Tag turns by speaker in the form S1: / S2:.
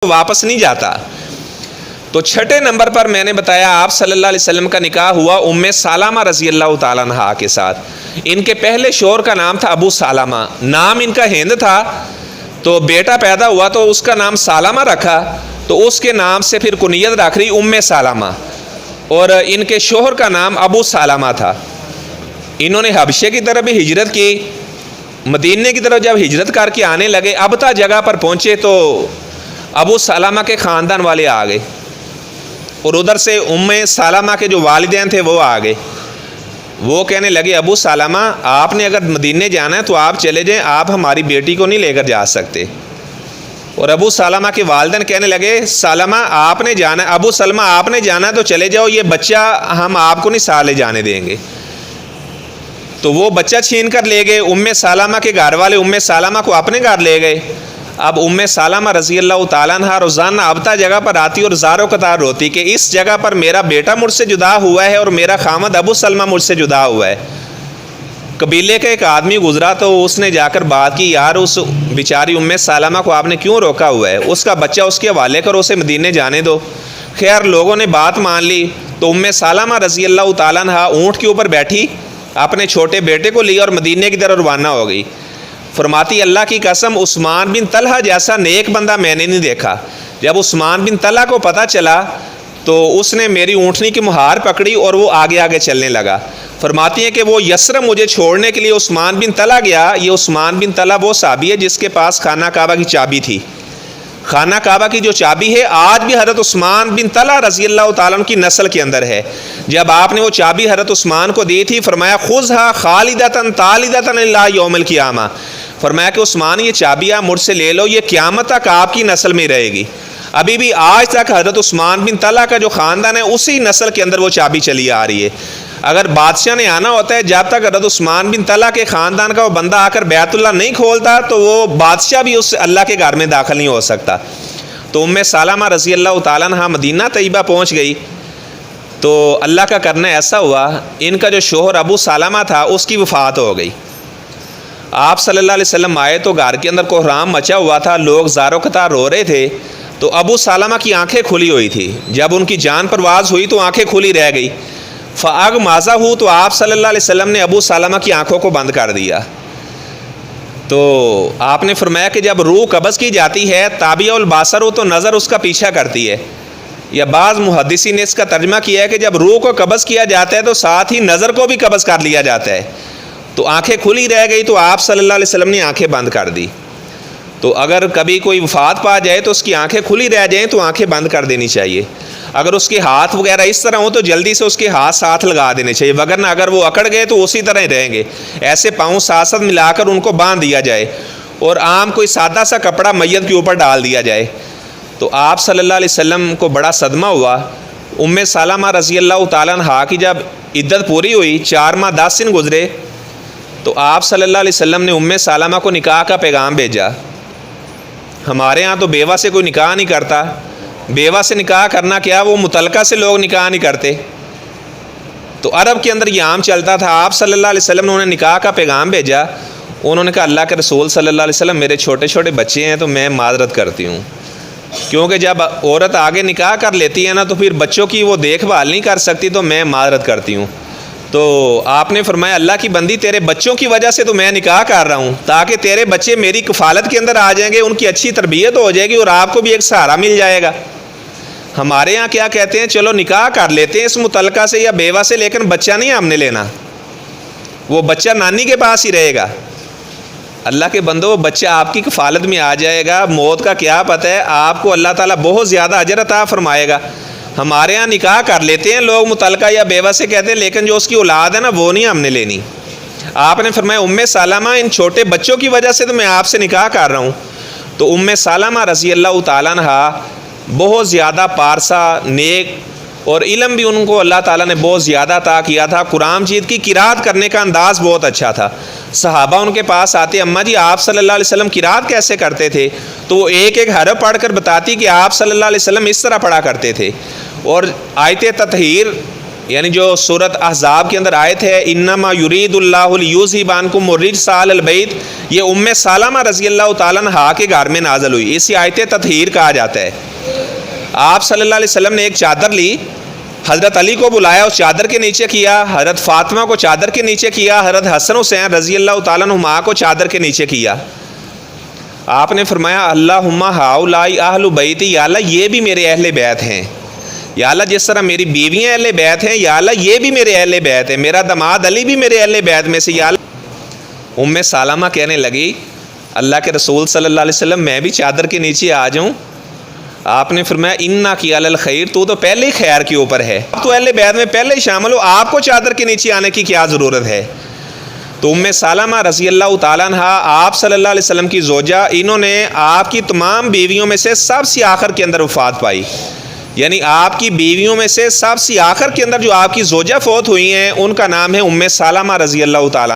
S1: واپس نہیں جاتا۔ تو چھٹے نمبر پر میں نے بتایا آپ صلی اللہ علیہ وسلم کا نکاح ہوا ام سلمہ رضی اللہ تعالیٰ عنہا کے ساتھ۔ ان کے پہلے شوہر کا نام تھا ابو سلمہ، نام ان کا ہند تھا، تو بیٹا پیدا ہوا تو اس کا نام سلمہ رکھا، تو اس کے نام سے پھر کنیت رکھ رہی ام سلمہ، اور ان کے شوہر کا نام ابو سلمہ تھا۔ انہوں نے حبشے کی طرف بھی ہجرت کی، مدینے کی طرف جب ہجرت کر کے آنے لگے ابتا جگہ پر پہنچے تو ابو سلمہ کے خاندان والے آ گئے، اور ادھر سے ام سلمہ کے جو والدین تھے وہ آ گئے۔ وہ کہنے لگے ابو سلمہ آپ نے اگر مدینے جانا ہے تو آپ چلے جائیں، آپ ہماری بیٹی کو نہیں لے کر جا سکتے۔ اور ابو سلمہ کے والدین کہنے لگے سلمہ آپ نے جانا ہے، ابو سلمہ آپ نے جانا ہے تو چلے جاؤ، یہ بچہ ہم آپ کو نہیں سالے جانے دیں گے۔ تو وہ بچہ چھین کر لے گئے، ام سلمہ کے گھر والے ام سلمہ کو اپنے گھر لے گئے۔ اب ام سلمہ رضی اللہ تعالیٰ عنہ روزانہ ابتا جگہ پر آتی اور زارو قطار روتی کہ اس جگہ پر میرا بیٹا مجھ سے جدا ہوا ہے اور میرا خامد ابو سلمہ مجھ سے جدا ہوا ہے۔ قبیلے کا ایک آدمی گزرا تو اس نے جا کر بات کی، یار اس بیچاری ام سلمہ کو آپ نے کیوں روکا ہوا ہے، اس کا بچہ اس کے حوالے کرو، اسے مدینے جانے دو۔ خیر لوگوں نے بات مان لی، تو ام سلمہ رضی اللہ تعالیٰ عنہ اونٹ کے اوپر بیٹھی، اپنے چھوٹے بیٹے کو لی اور مدینے کی طرف روانہ ہو گئی۔ فرماتی اللہ کی قسم عثمان بن طلحہ جیسا نیک بندہ میں نے نہیں دیکھا۔ جب عثمان بن طلحہ کو پتہ چلا تو اس نے میری اونٹنی کی مہار پکڑی اور وہ آگے آگے چلنے لگا۔ فرماتی ہیں کہ وہ یسرب مجھے چھوڑنے کے لیے عثمان بن طلحہ گیا۔ یہ عثمان بن طلحہ وہ صحابی ہے جس کے پاس خانہ کعبہ کی چابی تھی۔ خانہ کعبہ کی جو چابی ہے آج بھی حضرت عثمان بن طلحہ رضی اللہ تعالیٰ عنہ کی نسل کے اندر ہے۔ جب آپ نے وہ چابی حضرت عثمان کو دی تھی فرمایا خذھا خالدۃ طالدۃ الی یوم القیامہ، فرمایا کہ عثمان یہ چابی آپ مجھ سے لے لو، یہ قیامت تک آپ کی نسل میں رہے گی۔ ابھی بھی آج تک حضرت عثمان بن طلحہ کا جو خاندان ہے اسی نسل کے اندر وہ چابی چلی آ رہی ہے۔ اگر بادشاہ نے آنا ہوتا ہے جب تک حضرت عثمان بن طلحہ کے خاندان کا وہ بندہ آ کر بیت اللہ نہیں کھولتا تو وہ بادشاہ بھی اس اللہ کے گھر میں داخل نہیں ہو سکتا۔ تو ام سلمہ رضی اللہ تعالیٰ عنہ مدینہ طیبہ پہنچ گئی تو اللہ کا کرنا ایسا ہوا ان کا جو شوہر ابو سلمہ تھا اس کی وفات ہو گئی۔ آپ صلی اللہ علیہ وسلم آئے تو گھر کے اندر کوحرام مچا ہوا تھا، لوگ زارو قطار رو رہے تھے۔ تو ابو سلمہ کی آنکھیں کھلی ہوئی تھی، جب ان کی جان پرواز ہوئی تو آنکھیں کھلی رہ گئی۔ فاغمضہ تو آپ صلی اللہ علیہ وسلم نے ابو سلمہ کی آنکھوں کو بند کر دیا۔ تو آپ نے فرمایا کہ جب روح قبض کی جاتی ہے تابع البصر ہو تو نظر اس کا پیچھا کرتی ہے، یا بعض محدثین نے اس کا ترجمہ کیا ہے کہ جب روح کو قبض کیا جاتا ہے تو ساتھ ہی نظر کو بھی قبض کر لیا جاتا ہے۔ تو آنکھیں کھلی رہ گئی تو آپ صلی اللہ علیہ وسلم نے آنکھیں بند کر دی۔ تو اگر کبھی کوئی وفات پا جائے تو اس کی آنکھیں کھلی رہ جائیں تو آنکھیں بند کر دینی چاہیے۔ اگر اس کے ہاتھ وغیرہ اس طرح ہوں تو جلدی سے اس کے ہاتھ ساتھ لگا دینے چاہیے، وگرنہ اگر وہ اکڑ گئے تو اسی طرح ہی رہیں گے۔ ایسے پاؤں ساتھ ساتھ ملا کر ان کو باندھ دیا جائے اور عام کوئی سادہ سا کپڑا میت کے اوپر ڈال دیا جائے۔ تو آپ صلی اللہ علیہ وسلم کو بڑا صدمہ ہوا۔ ام سلمہ رضی اللہ تعالیٰ عنہا کی جب عدت پوری ہوئی 4 ماہ 10 دن گزرے تو آپ صلی اللہ علیہ وسلم نے ام سلمہ کو نکاح کا پیغام بھیجا۔ ہمارے ہاں تو بیوہ سے کوئی نکاح نہیں کرتا، بیوہ سے نکاح کرنا کیا، وہ متعلقہ سے لوگ نکاح نہیں کرتے۔ تو عرب کے اندر یہ عام چلتا تھا۔ آپ صلی اللہ علیہ وسلم نے انہیں نکاح کا پیغام بھیجا۔ انہوں نے کہا اللہ کے رسول صلی اللہ علیہ وسلم میرے چھوٹے چھوٹے بچے ہیں تو میں معذرت کرتی ہوں، کیونکہ جب عورت آگے نکاح کر لیتی ہے نا تو پھر بچوں کی وہ دیکھ بھال نہیں کر سکتی، تو میں معذرت کرتی ہوں۔ تو آپ نے فرمایا اللہ کی بندی تیرے بچوں کی وجہ سے تو میں نکاح کر رہا ہوں تاکہ تیرے بچے میری کفالت کے اندر آ جائیں گے، ان کی اچھی تربیت ہو جائے گی اور آپ کو بھی ایک سہارا مل جائے گا۔ ہمارے ہاں کیا کہتے ہیں، چلو نکاح کر لیتے ہیں اس متعلقہ سے یا بیوہ سے، لیکن بچہ نہیں ہم نے لینا، وہ بچہ نانی کے پاس ہی رہے گا۔ اللہ کے بندو، بچہ آپ کی کفالت میں آ جائے گا، موت کا کیا پتہ ہے، آپ کو اللہ تعالیٰ بہت زیادہ اجر عطا فرمائے گا۔ ہمارے ہاں نکاح کر لیتے ہیں لوگ متعلقہ یا بیوہ سے کہتے ہیں، لیکن جو اس کی اولاد ہے نا وہ نہیں ہم نے لینی۔ آپ نے فرمایا ام سلمہ ان چھوٹے بچوں کی وجہ سے تو میں آپ سے نکاح کر رہا ہوں۔ تو ام سلمہ رضی اللہ تعالیٰ عنہ بہت زیادہ پارسا نیک، اور علم بھی ان کو اللہ تعالیٰ نے بہت زیادہ عطا کیا تھا۔ قرآن مجید کی قرات کرنے کا انداز بہت اچھا تھا۔ صحابہ ان کے پاس آتے، اماں جی آپ صلی اللہ علیہ وسلم قرات کیسے کرتے تھے؟ تو وہ ایک ایک حرف پڑھ کر بتاتی کہ آپ صلی اللہ علیہ وسلم اس طرح پڑھا کرتے تھے۔ اور آیت تطہیر یعنی جو سورۃ احزاب کے اندر آیت ہے انما یرید اللہ لیذھب عنکم الرجس اہل البیت، یہ سلمہ رضی اللہ تعالیٰ عنہا کے گھر میں نازل ہوئی، اسی آیت تطہیر کہا جاتا ہے۔ آپ صلی اللہ علیہ وسلم نے ایک چادر لی، حضرت علی کو بلایا، اس چادر کے نیچے کیا، حضرت فاطمہ کو چادر کے نیچے کیا، حضرت حسن حسین رضی اللہ تعالیٰ عنہما کو چادر کے نیچے کیا۔ آپ نے فرمایا اللہم ہؤلاء اہل بیتی، یا اللہ یہ بھی میرے اہل بیت ہیں، یا اللہ جس طرح میری بیویاں اہل بیت ہیں، یا اللہ یہ بھی میرے اہل بیت ہیں، میرا داماد علی بھی میرے اہل بیت میں سے، یا اللہ۔ سلمہ کہنے لگی اللہ کے رسول صلی اللہ علیہ وسلم میں بھی چادر کے نیچے آ جاؤں؟ آپ نے فرمایا انا کی علی الخیر، تو پہلے ہی خیر کے اوپر ہے، تو اہل بیت میں پہلے ہی شامل ہو، آپ کو چادر کے نیچے آنے کی کیا ضرورت ہے؟ تو سلمہ رضی اللہ تعالیٰ عنہ آپ صلی اللہ علیہ وسلم کی زوجہ، انہوں نے آپ کی تمام بیویوں میں سے سب سے آخر کے اندر وفات پائی، یعنی آپ کی بیویوں میں سے سب سے آخر کے اندر جو آپ کی زوجہ فوت ہوئی ہیں ان کا نام ہے سلمہ رضی اللہ تعالیٰ۔